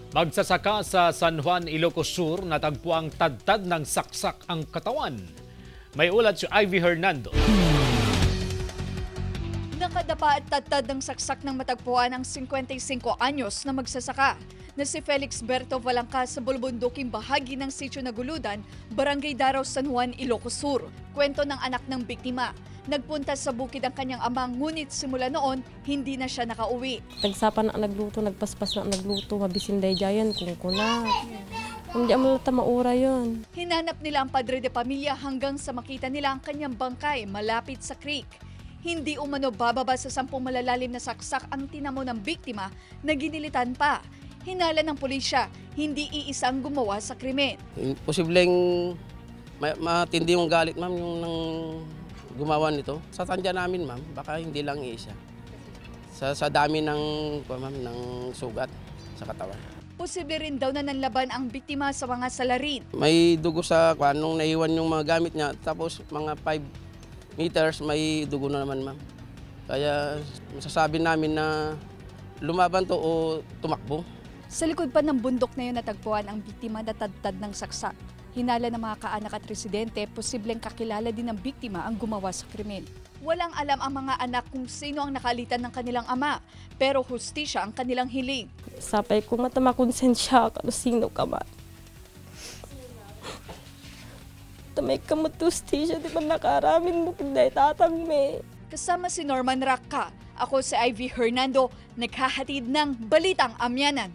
Magsasaka sa San Juan, Ilocos Sur, natagpuang tadtad ng saksak ang katawan. May ulat si Ivy Hernando. Nakadapa at tadtad ng saksak ng matagpuan ng 55 anyos na magsasaka na si Felix Berto Valangka sa bulbunduking bahagi ng Sitio Naguludan, Barangay Daraw, San Juan, Ilocos Sur. Kwento ng anak ng biktima. Nagpunta sa bukid ang kanyang ama, ngunit simula noon, hindi na siya nakauwi. Tagsapa na nagluto, nagpaspas na nagluto, mabisinday jayan kung kuna. Hindi amalata maura yun. Hinanap nila ang padre de pamilya hanggang sa makita nila ang kanyang bangkay malapit sa creek. Hindi umano bababa sa 10 malalalim na saksak ang tinamo ng biktima na ginilitan pa. Hinala ng pulisya, hindi iisang gumawa sa krimen. Posibleng matindi yung galit, ma'am, yung nang gumawa nito. Sa tandya namin, ma'am, baka hindi lang isa. Sa dami ng sugat sa katawan. Posible rin daw na nanlaban ang biktima sa mga salarin. May dugo sa nung naiwan yung mga gamit niya, tapos mga 5 meters may dugo na naman, ma'am. Kaya masasabi namin na lumaban to o tumakbo. Sa likod pa ng bundok na yun natagpuan ang biktima na tadtad ng saksak. Hinala ng mga kaanak at residente, posibleng kakilala din ng biktima ang gumawa sa krimen. Walang alam ang mga anak kung sino ang nakalitan ng kanilang ama, pero hustisya ang kanilang hiling. Sapay ko matamakonsensya ka, sino ka man. Tamay ka matustisya, di ba nakaramin mo kung tatang me. Kasama si Norman Racca, ako si Ivy Hernando, naghahatid ng Balitang Amyanan.